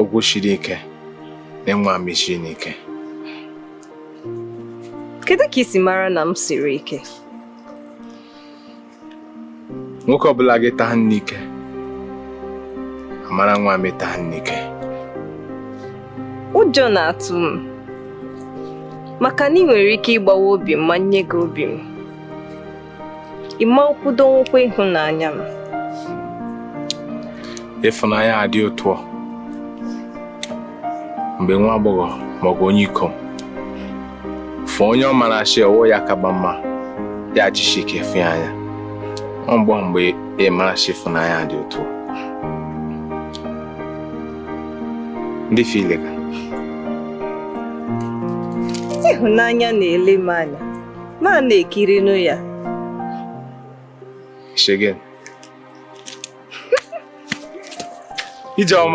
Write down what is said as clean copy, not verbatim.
ogwu shiri ike na nwa m shiri ike. Kedu ka isi mara na m siri ike? Nwoke ọbụla gị taa n'ike amara nwa m taa n'ike. Ụjọ na-atụ m maka na ị nwere ike ịgbawa obi m ma nye gị obi m. Ịma kwudo nwekwa ịhụnanya m. Ịfụnanya adị otu mgbe nwa agbọghọ maọbụ onye ikom fụ onye ọ mara achị ọwụ ya kaba mma ya jishi ike fụ anya. Mgbe ị mara achị ịfụnanya dị otu ndị filega ịhụnanya na-ele m anya ma na-ekiri nụ ya. Shegen Ijeọma